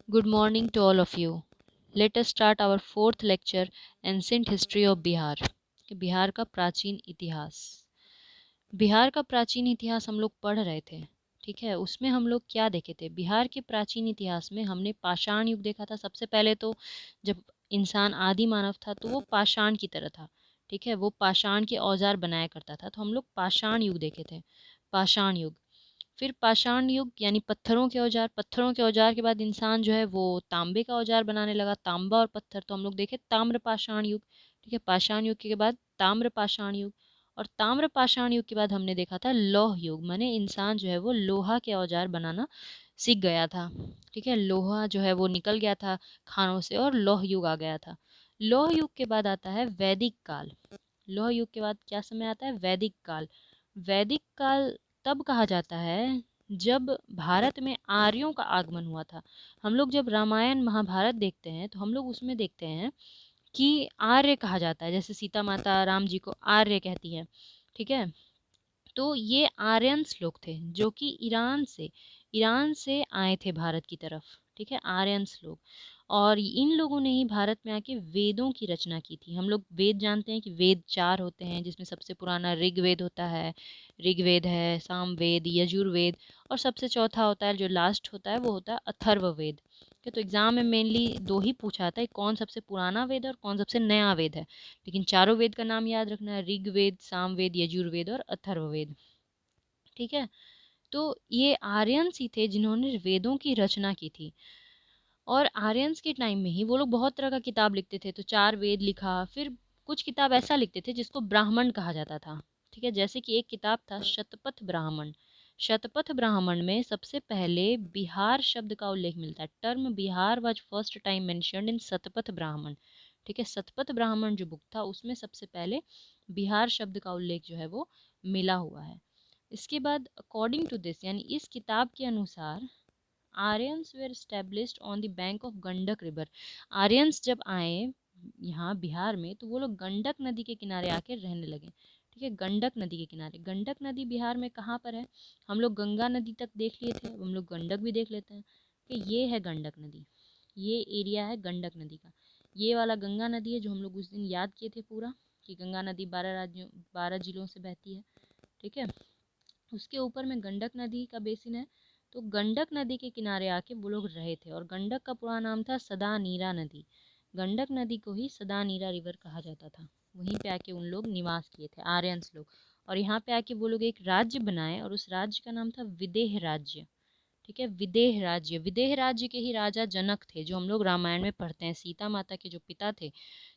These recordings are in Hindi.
Good morning to all of you. Let us start our fourth lecture, Ancient History of Bihar. कि बिहार का प्राचीन इतिहास। बिहार का प्राचीन इतिहास हम लोग पढ़ रहे थे, ठीक है। उसमें हम लोग क्या देखे थे? बिहार के प्राचीन इतिहास में हमने पाषाण युग देखा था। सबसे पहले तो जब इंसान आदि मानव था तो वो पाषाण की तरह था, ठीक है। वो पाषाण के औजार बनाया करता था, तो हम लोग पाषाण युग देखे थे, पाषाण युग। फिर पाषाण युग यानी पत्थरों के औजार। पत्थरों के औजार के बाद इंसान जो है वो तांबे का औजार बनाने लगा, तांबा और पत्थर, तो हम लोग देखे ताम्र पाषाण युग, ठीक है। पाषाण युग के बाद ताम्र पाषाण युग, और ताम्र पाषाण युग के बाद हमने देखा था लौह युग, माने इंसान जो है वो लोहा के औजार बनाना सीख गया था, ठीक है। लोहा जो है वो निकल गया था खानों से और लौह युग आ गया था। लौह युग के बाद आता है वैदिक काल। लौह युग के बाद क्या समय आता है? वैदिक काल। वैदिक काल तब कहा जाता है जब भारत में आर्यों का आगमन हुआ था। हम लोग जब रामायण महाभारत देखते हैं तो हम लोग उसमें देखते हैं कि आर्य कहा जाता है, जैसे सीता माता राम जी को आर्य कहती है, ठीक है। तो ये आर्यंस लोग थे जो कि ईरान से आए थे भारत की तरफ, ठीक है, आर्यंस लोग। और इन लोगों ने ही भारत में आके वेदों की रचना की थी। हम लोग वेद जानते हैं कि वेद चार होते हैं, जिसमें सबसे पुराना ऋग्वेद होता है, ऋग्वेद है, सामवेद, यजुर्वेद, और सबसे चौथा होता है जो लास्ट होता है वो होता है अथर्ववेद। तो एग्जाम में मेनली दो ही पूछा था, कौन सबसे पुराना वेद और कौन सबसे नया वेद है। लेकिन चारों वेद का नाम याद रखना है, ऋग्वेद, सामवेद, यजुर्वेद और अथर्ववेद, ठीक है। तो ये आर्यंस ही थे जिन्होंने वेदों की रचना की थी। और आर्यंस के टाइम में ही वो लोग बहुत तरह का किताब लिखते थे, तो चार वेद लिखा, फिर कुछ किताब ऐसा लिखते थे जिसको ब्राह्मण कहा जाता था, ठीक है। जैसे कि एक किताब था शतपथ ब्राह्मण। शतपथ ब्राह्मण में सबसे पहले बिहार शब्द का उल्लेख मिलता है। Term Bihar was first time mentioned in Shatapatha Brahmana, ठीक है। शतपथ ब्राह्मण जो बुक था उसमें सबसे पहले बिहार शब्द का उल्लेख जो है वो मिला हुआ है। इसके बाद अकॉर्डिंग टू दिस यानी इस किताब के अनुसार Aryans were established on the bank of Gandak river. Aryans जब आए यहाँ बिहार में तो वो लोग गंडक नदी के किनारे आके रहने लगे, ठीक है। गंडक नदी के किनारे। गंडक नदी बिहार में कहाँ पर है? हम लोग गंगा नदी तक देख लिए थे, अब हम लोग गंडक भी देख लेते हैं कि ये है गंडक नदी। ये एरिया है गंडक नदी का। ये वाला गंगा नदी है जो हम लोग उस दिन याद किए थे पूरा, कि गंगा नदी 12 जिलों से बहती है, ठीक है। उसके ऊपर में गंडक नदी का बेसिन है। तो गंडक नदी के किनारे आके वो लोग रहे थे, और गंडक का पूरा नाम था सदा नीरा नदी। गंडक नदी को ही सदा नीरा रिवर कहा जाता था। वहीं पे आके उन लोग निवास किए थे आर्यंस लोग, और यहाँ पे आके वो लोग एक राज्य बनाए, और उस राज्य का नाम था विदेह राज्य, ठीक है। विदेह राज्य। विदेह राज्य के ही राजा जनक थे, जो हम लोग रामायण में पढ़ते हैं। सीता माता के जो पिता थे,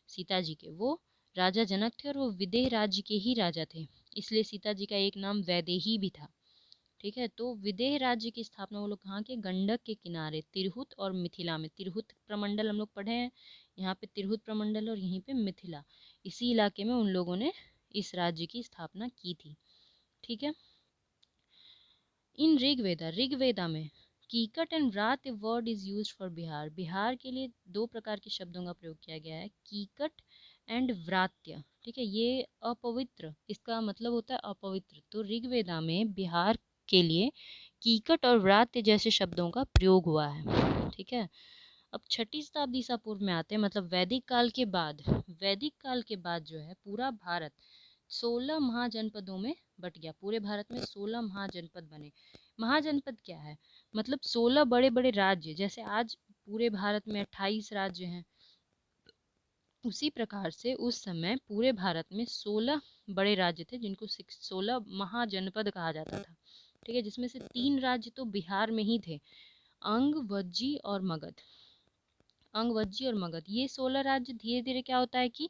सीता जी के, वो राजा जनक थे, और वो विदेह राज्य के ही राजा थे। इसलिए सीता जी का एक नाम वैदेही भी था, ठीक है। तो विदेह राज्य की स्थापना वो लोग कहाँ के? गंडक के किनारे तिरहुत और मिथिला में। तिरहुत प्रमंडल हम लोग पढ़े हैं, यहाँ पे तिरहुत प्रमंडल, और यहीं पे मिथिला, इसी इलाके में उन लोगों ने इस राज्य की स्थापना की थी, ठीक है। इन ऋग्वेदा में Kikata and Vrata word is used for Bihar. Bihar के लिए दो प्रकार के शब्दों का प्रयोग किया गया है, कीकट एंड व्रात्य, ठीक है। ये अपवित्र, इसका मतलब होता है अपवित्र। तो ऋग्वेदा में बिहार के लिए कीकट और व्रात्य जैसे शब्दों का प्रयोग हुआ है, ठीक है। अब छठी शताब्दी ईसा पूर्व में आते हैं, मतलब वैदिक काल के बाद। वैदिक काल के बाद जो है पूरा भारत 16 महाजनपदों में बट गया। पूरे भारत में 16 महाजनपद बने। महाजनपद क्या है? मतलब 16 बड़े बड़े राज्य। जैसे आज पूरे भारत में 28 राज्य हैं, उसी प्रकार से उस समय पूरे भारत में 16 बड़े राज्य थे, जिनको 16 महाजनपद कहा जाता था, ठीक है। जिसमें से 3 राज्य तो बिहार में ही थे, अंग, वज्जी और मगध। अंग, वज्जी और मगध, ये 16 राज्य धीरे धीरे क्या होता है कि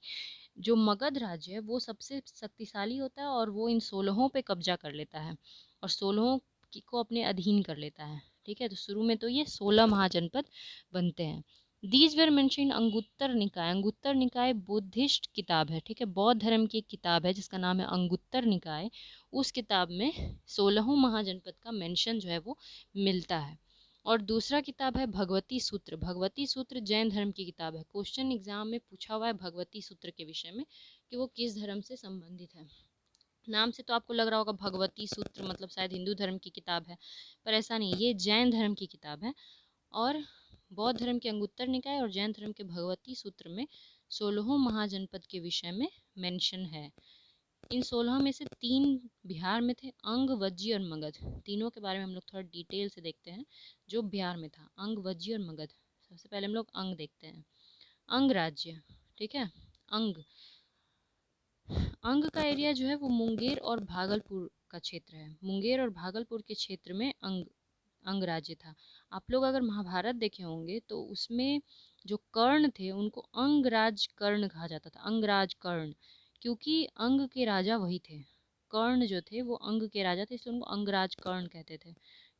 जो मगध राज्य है वो सबसे शक्तिशाली होता है, और वो इन 16 पे कब्जा कर लेता है, और 16 को अपने अधीन कर लेता है, ठीक है। तो शुरू में तो ये 16 महाजनपद बनते हैं। दीज वेर मेंशन अंगुत्तर निकाय। अंगुत्तर निकाय बुद्धिस्ट किताब है, ठीक है। बौद्ध धर्म की एक किताब है जिसका नाम है अंगुत्तर निकाय। उस किताब में 16 महाजनपद का मेंशन जो है वो मिलता है। और दूसरा किताब है भगवती सूत्र। भगवती सूत्र जैन धर्म की किताब है। क्वेश्चन एग्जाम में पूछा हुआ है भगवती सूत्र के विषय में कि वो किस धर्म से संबंधित है। नाम से तो आपको लग रहा होगा भगवती सूत्र मतलब शायद हिंदू धर्म की किताब है, पर ऐसा नहीं, ये जैन धर्म की किताब है। और बौद्ध धर्म के अंगुत्तर निकाय और जैन धर्म के भगवती सूत्र में 16 महाजनपद के विषय में मेंशन है। इन 16 में से 3 बिहार में थे, अंग, वज्जी और मगध। तीनों के बारे में हम लोग थोड़ा डिटेल से देखते हैं। जो बिहार में था, अंग, वज्जी और मगध। सबसे पहले हम लोग अंग देखते हैं। अंग राज्य, ठीक है। अंग अंग का एरिया जो है वो मुंगेर और भागलपुर का क्षेत्र है। मुंगेर और भागलपुर के क्षेत्र में अंग राज्य था। आप लोग अगर महाभारत देखे होंगे तो उसमें जो कर्ण थे उनको अंगराज कर्ण कहा जाता था, अंगराज कर्ण, क्योंकि अंग के राजा वही थे। कर्ण जो थे वो अंग के राजा थे, इसलिए उनको अंगराज कर्ण कहते थे,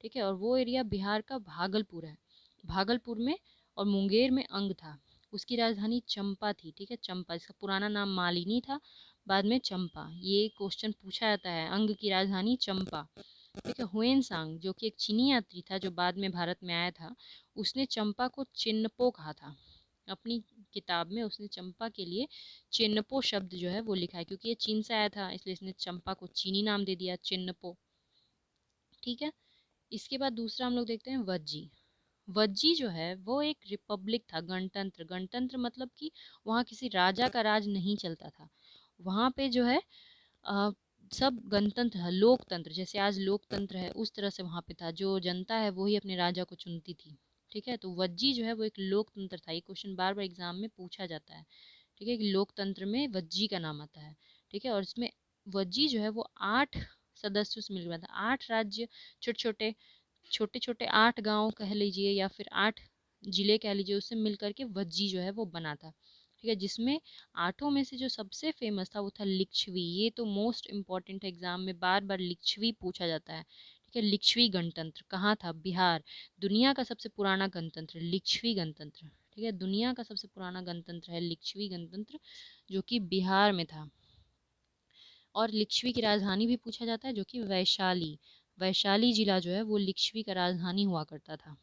ठीक है। और वो एरिया बिहार का भागलपुर है। भागलपुर में और मुंगेर में अंग था। उसकी राजधानी चंपा थी, ठीक है, चंपा। इसका पुराना नाम मालिनी था, बाद में चंपा। ये क्वेश्चन पूछा जाता है, अंग की राजधानी चंपा, ठीक है। हुएन सांग जो कि एक चीनी यात्री था जो बाद में भारत में आया था, उसने चंपा को चिन्नपो कहा था। अपनी किताब में उसने चंपा के लिए चिन्नपो शब्द जो है वो लिखा है, क्योंकि ये चीन से आया था इसलिए इसने चंपा को चीनी नाम दे दिया, चिन्नपो, ठीक है। इसके बाद दूसरा हम लोग देखते हैं वज्जी। वज्जी जो है वो एक रिपब्लिक था, गणतंत्र। गणतंत्र मतलब कि वहाँ किसी राजा का राज नहीं चलता था। वहाँ पे जो है अ, सब गणतंत्र है, लोकतंत्र। जैसे आज लोकतंत्र है उस तरह से वहाँ पे था। जो जनता है वही अपने राजा को चुनती थी, ठीक है। तो वज्जी जो है वो एक लोकतंत्र था। ये क्वेश्चन बार बार एग्जाम में पूछा जाता है, ठीक है, कि लोकतंत्र में वज्जी का नाम आता है, ठीक है। और इसमें वज्जी जो है वो 8 सदस्यों से मिल रहा था। 8 राज्य, छोटे छोटे छोटे छोटे 8 गांव कह लीजिए या फिर 8 जिले कह लीजिए, उससे मिल करके वज्जी जो है वो बना था, ठीक है। जिसमें 8 में से जो सबसे फेमस था वो था लिच्छवी। ये तो मोस्ट इम्पॉर्टेंट एग्जाम में बार बार लिच्छवी पूछा जाता है, ठीक है। लिच्छवी गणतंत्र कहाँ था? बिहार। दुनिया का सबसे पुराना गणतंत्र लिच्छवी गणतंत्र, ठीक है। दुनिया का सबसे पुराना गणतंत्र है लिच्छवी गणतंत्र, जो कि बिहार में था। और लिच्छवी की राजधानी भी पूछा जाता है, जो कि वैशाली। वैशाली जिला जो है वो लिच्छवी का राजधानी हुआ करता था,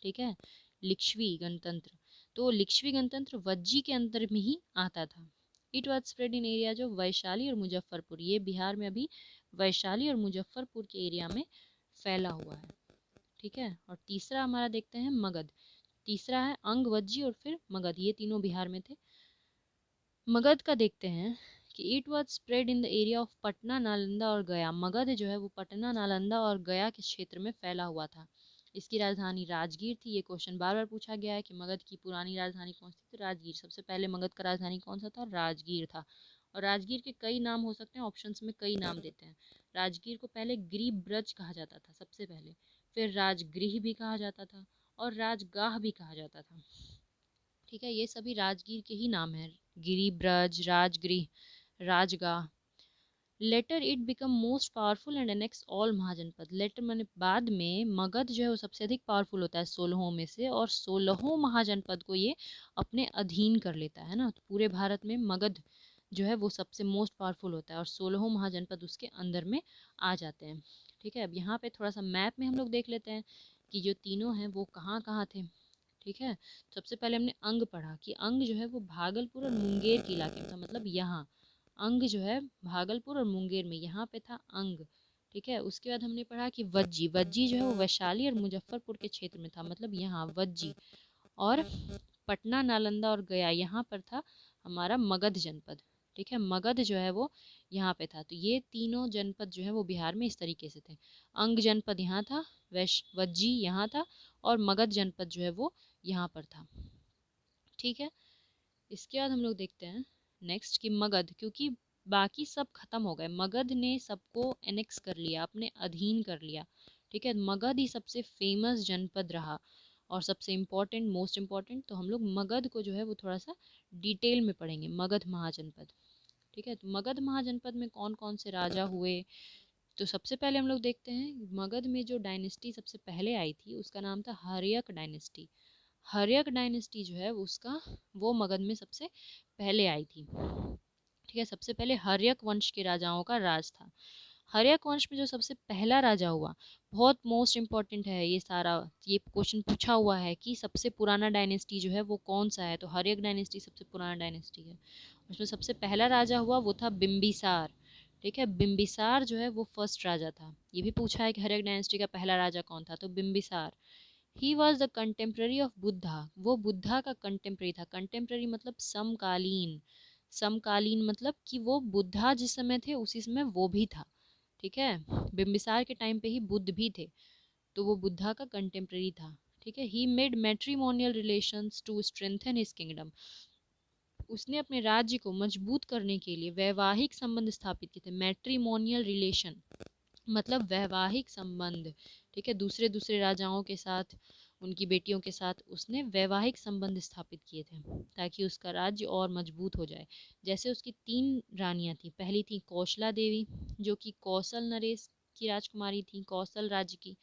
ठीक है। लिच्छवी गणतंत्र, तो लिच्छवी गणतंत्र वज्जी के अंदर में ही आता था। It was spread in area जो वैशाली और मुजफ्फरपुर। ये बिहार में अभी वैशाली और मुजफ्फरपुर के एरिया में फैला हुआ है, ठीक है। और तीसरा हमारा देखते हैं मगध। तीसरा है अंग, वज्जी और फिर मगध। ये तीनों बिहार में थे। मगध का देखते हैं कि it was spread in the area of Patna, Nalanda और गया। मगध जो है वो पटना, नालंदा और गया के क्षेत्र में फैला हुआ था। इसकी राजधानी राजगीर थी। ये क्वेश्चन बार बार पूछा गया है कि मगध की पुरानी राजधानी कौन सी थी? राजगीर। सबसे पहले मगध का राजधानी कौन सा था? राजगीर था। और राजगीर के कई नाम हो सकते हैं, ऑप्शंस में कई नाम देते हैं। राजगीर को पहले गिरिब्रज ब्रज कहा जाता था सबसे पहले, फिर राजगृह भी कहा जाता था और राजगाह भी कहा जाता था, ठीक है। ये सभी राजगीर के ही नाम हैं, गिरिब्रज, Rajgriha, Rajgaha. Later it became most powerful and annex all mahajanapada. Later मैंने बाद में मगध जो है वो सबसे अधिक पावरफुल होता है 16 में से, और 16 महाजनपद को ये अपने अधीन कर लेता है ना। तो पूरे भारत में मगध जो है वो सबसे मोस्ट पावरफुल होता है और 16 महाजनपद उसके अंदर में आ जाते हैं, ठीक है। अब यहाँ पे थोड़ा सा मैप में हम लोग देख लेते हैं कि जो तीनों हैं वो कहाँ कहाँ थे, ठीक है। सबसे पहले हमने अंग पढ़ा कि अंग जो है वो भागलपुर और मुंगेर के इलाके में था, मतलब यहाँ अंग जो है भागलपुर और मुंगेर में यहाँ पे था अंग, ठीक है। उसके बाद हमने पढ़ा कि वज्जी, वज्जी जो है वो वैशाली और मुजफ्फरपुर के क्षेत्र में था, मतलब यहाँ वज्जी। और पटना, नालंदा और गया यहाँ पर था हमारा मगध जनपद, ठीक है। मगध जो है वो यहाँ पे था। तो ये तीनों जनपद जो है वो बिहार में इस तरीके से थे। अंग जनपद यहाँ था, वज्जी यहाँ था, और मगध जनपद जो है वो यहाँ पर था, ठीक है। इसके बाद हम लोग देखते हैं नेक्स्ट कि मगध, क्योंकि बाकी सब खत्म हो गए, मगध ने सबको एनेक्स कर लिया, अपने अधीन कर लिया, ठीक है। मगध ही सबसे फेमस जनपद रहा और सबसे इम्पोर्टेंट, मोस्ट इम्पोर्टेंट। तो हम लोग मगध को जो है वो थोड़ा सा डिटेल में पढ़ेंगे, मगध महाजनपद, ठीक है। तो मगध महाजनपद में कौन कौन से राजा हुए? तो सबसे पहले हम लोग देखते हैं मगध में जो डायनेस्टी सबसे पहले आई थी उसका नाम था हर्यक डायनेस्टी। हर्यक डायनेस्टी जो है उसका वो मगध में सबसे पहले आई थी, ठीक है। सबसे पहले हर्यक वंश के राजाओं का राज था। हर्यक वंश में जो सबसे पहला राजा हुआ, बहुत मोस्ट इम्पॉर्टेंट है ये सारा। ये क्वेश्चन पूछा हुआ है कि सबसे पुराना डायनेस्टी जो है वो कौन सा है, तो हर्यक डायनेस्टी सबसे पुराना डायनेस्टी है। उसमें सबसे पहला राजा हुआ वो था बिम्बिसार, ठीक है। बिम्बिसार जो है वो फर्स्ट राजा था। ये भी पूछा है कि हर्यक डायनेस्टी का पहला राजा कौन था, तो Bimbisara, he was the contemporary of Buddha, वो बुद्धा का कंटेम्प्रेरी था। कंटेम्प्रेरी मतलब समकालीन, समकालीन मतलब कि वो बुद्धा जिस समय थे उसी समय वो भी था। ठीक है, बिम्बिसार के टाइम पे ही बुद्ध भी थे, तो वो बुद्धा का कंटेम्प्रेरी था। ठीक है, he made matrimonial relations to strengthen his kingdom, उसने अपने राज्य को मजबूत करने के लिए वैवाहिक संबंध स्थापित किए थे। मैट्रिमोनियल रिलेशन मतलब वैवाहिक संबंध। ठीक है, दूसरे दूसरे राजाओं के साथ, उनकी बेटियों के साथ उसने वैवाहिक संबंध स्थापित किए थे ताकि उसका राज्य और मजबूत हो जाए। जैसे उसकी 3 रानियां थी, पहली थी कौशला देवी जो कि कौशल नरेश की राजकुमारी थी, कौशल राज्य की।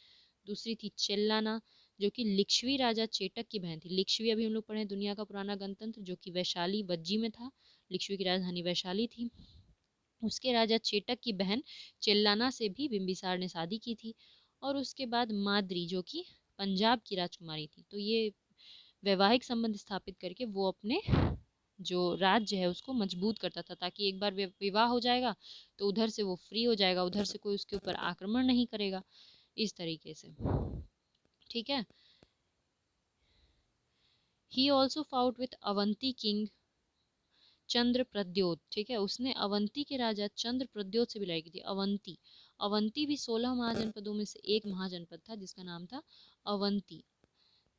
दूसरी थी चेल्लाना जो कि लिच्छवी राजा चेटक की बहन थी। लिच्छवी अभी हम लोग पढ़े दुनिया का पुराना गणतंत्र, जो कि वैशाली वज्जी में था। लिच्छवी की राजधानी वैशाली थी। उसके राजा चेटक की बहन चेल्लाना से भी बिम्बिसार ने शादी की थी। और उसके बाद माद्री जो कि पंजाब की राजकुमारी थी। तो ये वैवाहिक संबंध स्थापित करके वो अपने जो राज्य है उसको मजबूत करता था, ताकि एक बार विवाह हो जाएगा तो उधर से वो फ्री हो जाएगा, उधर से कोई उसके ऊपर आक्रमण नहीं करेगा, इस तरीके से। ठीक है, he also fought with Avanti king Chandra Pradyota. ठीक है, उसने अवंती के राजा चंद्र प्रद्योत से भी लड़ाई की थी। अवंती, अवंती भी 16 महाजनपदों में से एक महाजनपद था जिसका नाम था अवंती।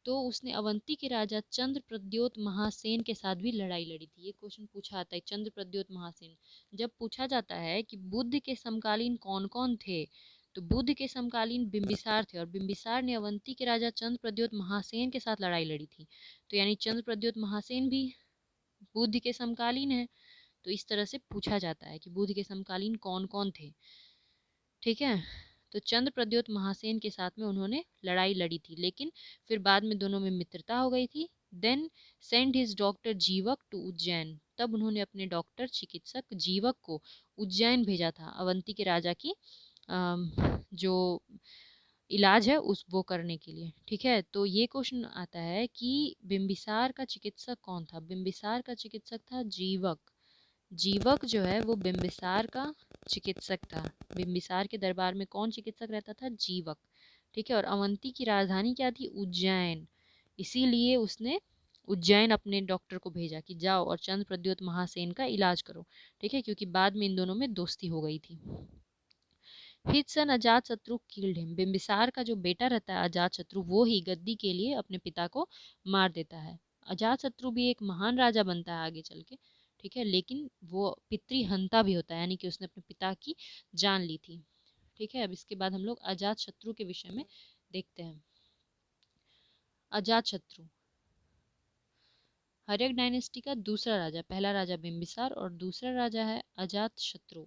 तो उसने अवंती के राजा चंद्र प्रद्योत महासेन के साथ भी लड़ाई लड़ी थी। ये क्वेश्चन पूछा आता है, चंद्र प्रद्योत महासेन। जब पूछा जाता है कि बुद्ध के समकालीन कौन कौन थे, तो बुद्ध के समकालीन बिम्बिसार थे, और बिम्बिसार ने अवंती के राजा चंद्र प्रद्योत महासेन के साथ लड़ाई लड़ी थी। तो यानी चंद्र प्रद्योत महासेन भी बुद्ध के समकालीन है। तो इस तरह से पूछा जाता है कि बुद्ध के समकालीन कौन कौन थे। ठीक है, तो चंद्र प्रद्योत महासेन के साथ में उन्होंने लड़ाई लड़ी थी, लेकिन फिर बाद में दोनों में मित्रता हो गई थी। देन सेंड हिज डॉक्टर जीवक टू उज्जैन, तब उन्होंने अपने डॉक्टर चिकित्सक जीवक को उज्जैन भेजा था अवंती के राजा की जो इलाज है उस वो करने के लिए। ठीक है, तो ये क्वेश्चन आता है कि बिम्बिसार का चिकित्सक कौन था। बिम्बिसार का चिकित्सक था जीवक। जीवक जो है वो बिम्बिसार का चिकित्सक था। बिम्बिसार के दरबार में कौन चिकित्सक रहता था? जीवक। ठीक है, और अवंती की राजधानी क्या थी? उज्जैन। इसीलिए उसने उज्जैन अपने डॉक्टर को भेजा कि जाओ और चंद्र प्रद्योत महासेन का इलाज करो। ठीक है, क्योंकि बाद में इन दोनों में दोस्ती हो गई थी। हिज सन अजात शत्रु किल्ड हिम, बिम्बिसार का जो बेटा रहता है अजात शत्रु, वो ही गद्दी के लिए अपने पिता को मार देता है। अजात शत्रु भी एक महान राजा बनता है आगे चल के। ठीक है, लेकिन वो पितृहंता भी होता है, यानी कि उसने अपने पिता की जान ली थी। ठीक है, अब इसके बाद हम लोग अजात शत्रु के विषय में देखते हैं। अजात शत्रु हर्यक डायनेस्टी का दूसरा राजा, पहला राजा बिम्बिसार और दूसरा राजा है अजात शत्रु।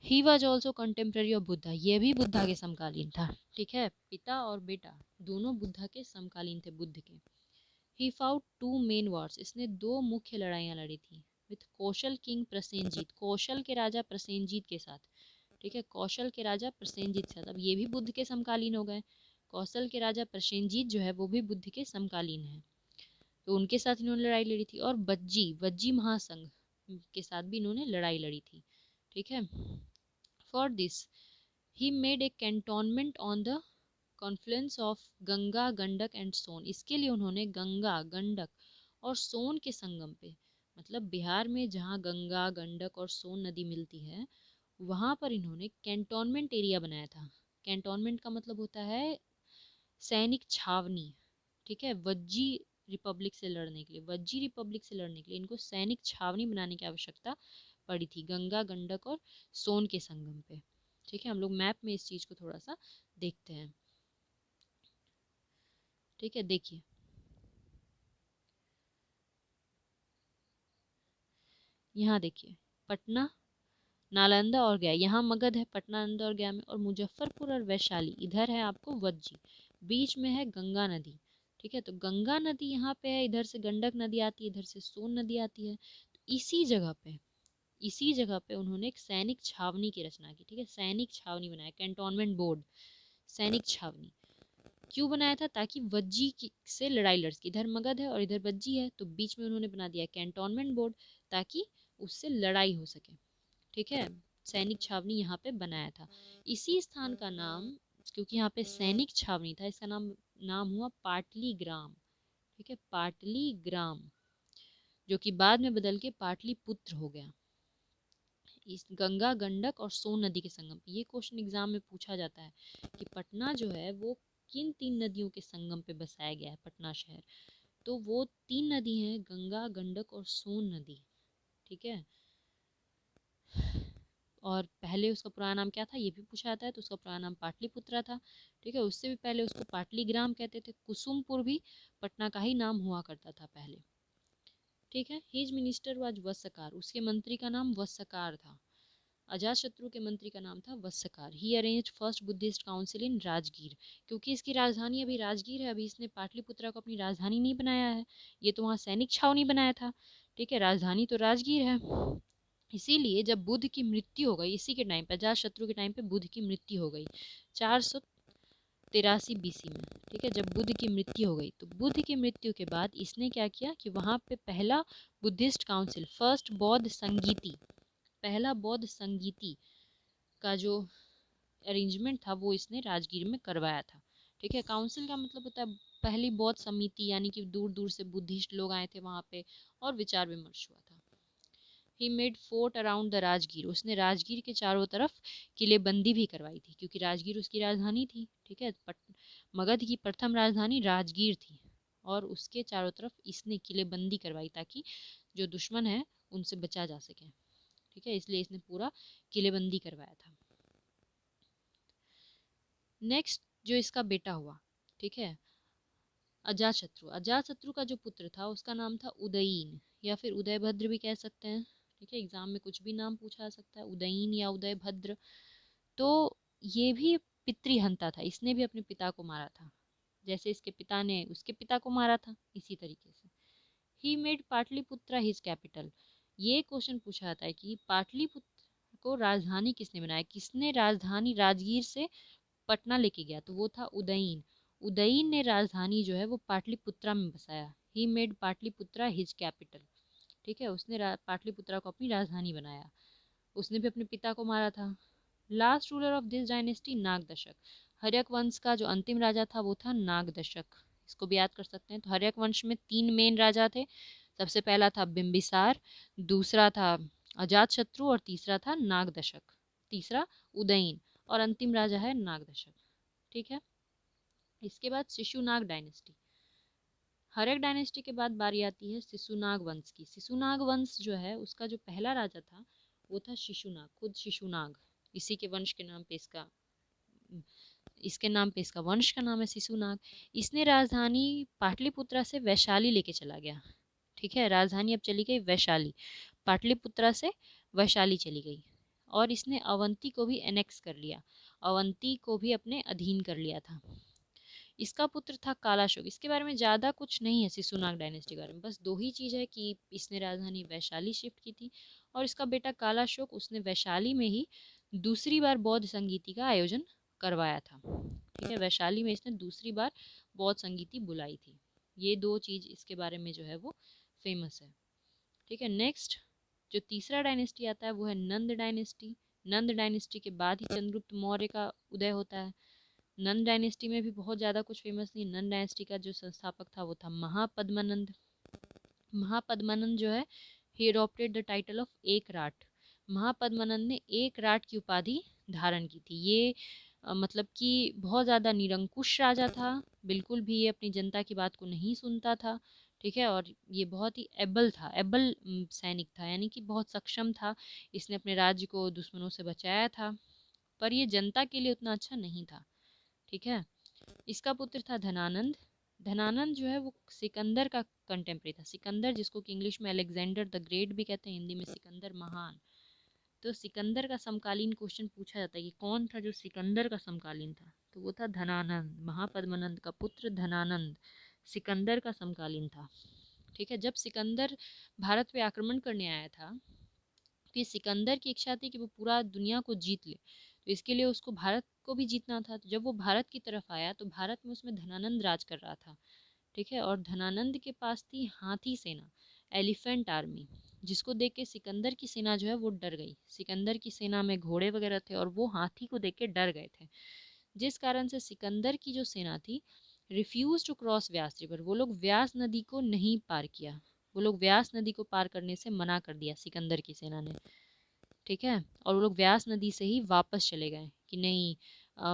He was also contemporary of Buddha, ये भी बुद्धा के समकालीन था। ठीक है, पिता और बेटा दोनों बुद्धा के समकालीन थे, बुद्ध के। ही फाउट 2 मेन वॉर्स, इसने 2 मुख्य लड़ाइयाँ लड़ी थी विथ कौशल किंग प्रसेनजीत, कौशल के राजा प्रसेनजीत के साथ। ठीक है, कौशल के राजा प्रसेनजीत के साथ। अब ये भी बुद्ध के समकालीन हो गए। कौशल के राजा प्रसेनजीत जो है वो भी बुद्ध के समकालीन है, तो उनके साथ इन्होंने लड़ाई लड़ी थी। और वज्जी, वज्जी महासंघ के साथ भी इन्होंने लड़ाई लड़ी थी। ठीक है, for this he made a cantonment on the confluence of Ganga Gandak and Son, इसके लिए उन्होंने गंगा गंडक और सोन के संगम पे, मतलब बिहार में जहाँ गंगा गंडक और सोन नदी मिलती है वहाँ पर इन्होंने कैंटोनमेंट एरिया बनाया था। कैंटोनमेंट का मतलब होता है सैनिक छावनी। ठीक है, वज्जी रिपब्लिक से लड़ने के लिए, वज्जी रिपब्लिक से लड़ने के लिए इनको सैनिक छावनी बनाने की आवश्यकता पड़ी थी गंगा गंडक और सोन के संगम पे। ठीक है, हम लोग मैप में इस चीज़ को थोड़ा सा देखते हैं। ठीक है, देखिए यहाँ देखिए, पटना, नालंदा और गया, यहाँ मगध है पटना नालंदा और गया में, और मुजफ्फरपुर और वैशाली इधर है आपको वज्जी, बीच में है गंगा नदी। ठीक है, तो गंगा नदी यहाँ पे है, इधर से गंडक नदी आती है, इधर से सोन नदी आती है। तो इसी जगह पे उन्होंने एक सैनिक छावनी की रचना की। ठीक है, सैनिक छावनी बनाया, कैंटोनमेंट बोर्ड, सैनिक छावनी क्यों बनाया था? ताकि वज्जी से लड़ाई लड़ सके। इधर मगध है और इधर वज्जी है, तो बीच में उन्होंने बना दिया कैंटोनमेंट बोर्ड ताकि उससे लड़ाई हो सके। ठीक है, सैनिक छावनी यहाँ पे बनाया था। इसी स्थान का नाम क्योंकि यहाँ पे सैनिक छावनी था, इसका नाम नाम हुआ पाटलीग्राम। ठीक है, पाटलीग्राम, जो कि बाद में बदल के पाटलिपुत्र हो गया। इस गंगा, गंडक और सोन नदी के संगम, ये क्वेश्चन एग्जाम में पूछा जाता है कि पटना जो है वो किन 3 नदियों के संगम पे बसाया गया है, पटना शहर। तो वो 3 नदी हैं, गंगा, गंडक और सोन नदी। ठीक है, और पहले उसका पुराना नाम क्या था ये भी पूछा जाता है, तो उसका पुराना नाम पाटलिपुत्रा था। ठीक है, उससे भी पहले उसको पाटलीग्राम कहते थे। कुसुमपुर भी पटना का ही नाम हुआ करता था पहले। ठीक है, हिज मिनिस्टर वाज वत्सकार, उसके मंत्री का नाम वत्सकार था। अजातशत्रु के मंत्री का नाम था वत्सकार। ही अरेंज्ड फर्स्ट बुद्धिस्ट काउंसिल इन राजगीर, क्योंकि इसकी राजधानी अभी राजगीर है, अभी इसने पाटलिपुत्रा को अपनी राजधानी नहीं बनाया है, ये तो वहाँ सैनिक छावनी बनाया था। ठीक है, राजधानी तो राजगीर है। इसीलिए जब बुद्ध की मृत्यु हो गई, इसी के टाइम पे, अजातशत्रु के टाइम पे बुद्ध की मृत्यु हो गई 483 बीसी में। ठीक है, जब बुद्ध की मृत्यु हो गई, तो बुद्ध की मृत्यु के बाद इसने क्या किया कि वहाँ पे पहला बुद्धिस्ट काउंसिल, फर्स्ट बौद्ध संगीति, पहला बौद्ध संगीति का जो अरेंजमेंट था वो इसने राजगीर में करवाया था। ठीक है, काउंसिल का मतलब होता है पहली बौद्ध समिति, यानी कि दूर दूर से बुद्धिस्ट लोग आए थे वहाँ पे और विचार विमर्श हुआ था। He made fort around the Rajgir, उसने राजगीर के चारों तरफ किलेबंदी भी करवाई थी, क्योंकि राजगीर उसकी राजधानी थी। ठीक है, मगध की प्रथम राजधानी राजगीर थी, और उसके चारों तरफ इसने किलेबंदी करवाई ताकि जो दुश्मन है उनसे बचा जा सके। ठीक है, इसलिए इसने पूरा किलेबंदी करवाया था। नेक्स्ट जो इसका बेटा हुआ, ठीक है, अजातशत्रु। अजातशत्रु का जो पुत्र था उसका नाम था उदयीन, या फिर उदयभद्र भी कह सकते हैं। ठीक है, एग्जाम में कुछ भी नाम पूछा जा सकता है, उदयीन या उदयभद्र। तो ये भी पितृहंता था, इसने भी अपने पिता को मारा था, जैसे इसके पिता ने उसके पिता को मारा था, इसी तरीके से। He made Pataliputra his capital, ये क्वेश्चन पूछा जाता है कि पाटलिपुत्र को राजधानी किसने बनाया, किसने राजधानी राजगीर से पटना लेके गया, तो वो था उदयीन। उदयीन ने राजधानी जो है वो पाटलिपुत्रा में बसाया। He made Pataliputra his capital. ठीक है, उसने पाटलिपुत्रा को अपनी राजधानी बनाया। उसने भी अपने पिता को मारा था। Last ruler of this dynasty Nagadashaka, Haryanka वंश का जो अंतिम राजा था वो था नागदशक। इसको भी याद कर सकते हैं। तो हर्यक वंश में 3 मेन राजा थे। सबसे पहला था बिंबिसार, दूसरा था अजातशत्रु और तीसरा था नागदशक, तीसरा उदयीन, और अंतिम राजा है नागदशक। ठीक है, इसके बाद शिशुनाग डायनेस्टी। हर्यक डायनेस्टी के बाद बारी आती है शिशुनाग वंश की। शिशुनाग वंश जो है उसका जो पहला राजा था वो था शिशुनाग, खुद शिशुनाग, इसी के वंश के नाम पे इसका वंश का नाम है शिशुनाग। इसने राजधानी पाटलिपुत्रा से वैशाली लेके चला गया। ठीक है, राजधानी अब चली गई वैशाली, पाटलिपुत्रा से वैशाली चली गई। और इसने अवंती को भी एनेक्स कर लिया, अवंती को भी अपने अधीन कर लिया था। इसका पुत्र था कालाशोक। इसके बारे में ज़्यादा कुछ नहीं है शिशुनाग डायनेस्टी के बारे में, बस 2 ही चीज़ है कि इसने राजधानी वैशाली शिफ्ट की थी, और इसका बेटा कालाशोक उसने वैशाली में ही दूसरी बार बौद्ध संगीति का आयोजन करवाया था। ठीक है, वैशाली में इसने दूसरी बार बौद्ध संगीति बुलाई थी। ये 2 चीज़ इसके बारे में जो है वो फेमस है। ठीक है, नेक्स्ट जो तीसरा डायनेस्टी आता है वो है नंद डायनेस्टी। नंद डायनेस्टी के बाद ही चंद्रगुप्त मौर्य का उदय होता है। नंद डायनेस्टी में भी बहुत ज़्यादा कुछ फेमस नहीं। नंद डायनेस्टी का जो संस्थापक था वो था महापद्मानंद। महापद्मानंद जो है ही अडॉप्टेड द टाइटल ऑफ एक राट। महापद्मानंद ने एक राट की उपाधि धारण की थी। ये मतलब कि बहुत ज़्यादा निरंकुश राजा था, बिल्कुल भी ये अपनी जनता की बात को नहीं सुनता था। ठीक है, और ये बहुत ही एबल था, एबल सैनिक था, यानी कि बहुत सक्षम था। इसने अपने राज्य को दुश्मनों से बचाया था, पर ये जनता के लिए उतना अच्छा नहीं था। ठीक है, इसका पुत्र था धनानंद। धनानंद जो है वो सिकंदर का कंटेम्प्रेरी था। सिकंदर, जिसको कि इंग्लिश में अलेक्जेंडर द ग्रेट भी कहते हैं, हिंदी में सिकंदर महान। तो सिकंदर का समकालीन क्वेश्चन पूछा जाता है कि कौन था जो सिकंदर का समकालीन था, तो वो था धनानंद। महापद्मानंद का पुत्र धनानंद सिकंदर का समकालीन था। ठीक है, जब सिकंदर भारत पे आक्रमण करने आया था, कि सिकंदर की इच्छा थी कि वो पूरा दुनिया को जीत ले, तो इसके लिए उसको भारत को भी जीतना था। तो जब वो भारत की तरफ आया तो भारत में उसमें धनानंद राज कर रहा था। ठीक है, और धनानंद के पास थी हाथी सेना, एलिफेंट आर्मी, जिसको देख के सिकंदर की सेना जो है वो डर गई। सिकंदर की सेना में घोड़े वगैरह थे और वो हाथी को देख के डर गए थे। जिस कारण से सिकंदर की जो सेना थी refuse to cross Beas river, वो लोग व्यास नदी को नहीं पार किया, वो लोग व्यास नदी को पार करने से मना कर दिया सिकंदर की सेना ने, ठीक है। और वो लोग व्यास नदी से ही वापस चले गए कि नहीं,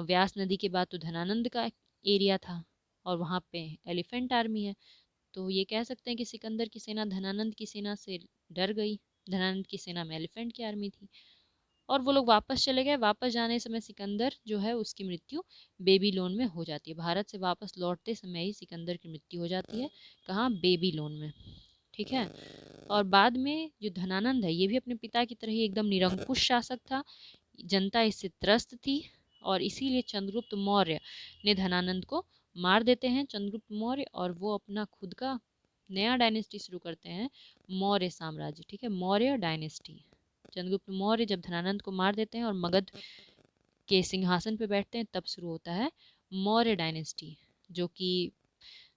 व्यास नदी के बाद तो धनानंद का एरिया था और वहाँ पे एलिफेंट आर्मी है, तो ये कह सकते हैं कि सिकंदर की सेना धनानंद की सेना से डर गई, धनानंद की सेना में एलिफेंट की आर्मी थी और वो लोग वापस चले गए। वापस जाने समय सिकंदर जो है उसकी मृत्यु बेबीलोन में हो जाती है, भारत से वापस लौटते समय ही सिकंदर की मृत्यु हो जाती है, कहाँ, बेबीलोन में, ठीक है। और बाद में जो धनानंद है ये भी अपने पिता की तरह ही एकदम निरंकुश शासक था, जनता इससे त्रस्त थी और इसीलिए चंद्रगुप्त मौर्य ने धनानंद को मार देते हैं, चंद्रगुप्त मौर्य, और वो अपना खुद का नया डायनेस्टी शुरू करते हैं, मौर्य साम्राज्य, ठीक है, मौर्य डायनेस्टी। चंद्रगुप्त मौर्य जब धनानंद को मार देते हैं और मगध के सिंहासन पे बैठते हैं तब शुरू होता है मौर्य डायनेस्टी, जो कि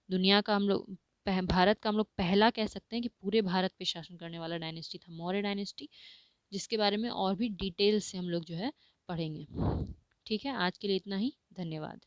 दुनिया का हम लोग भारत का हम लोग पहला कह सकते हैं कि पूरे भारत पे शासन करने वाला डायनेस्टी था मौर्य डायनेस्टी, जिसके बारे में और भी डिटेल से हम लोग जो है पढ़ेंगे। ठीक है, आज के लिए इतना ही, धन्यवाद।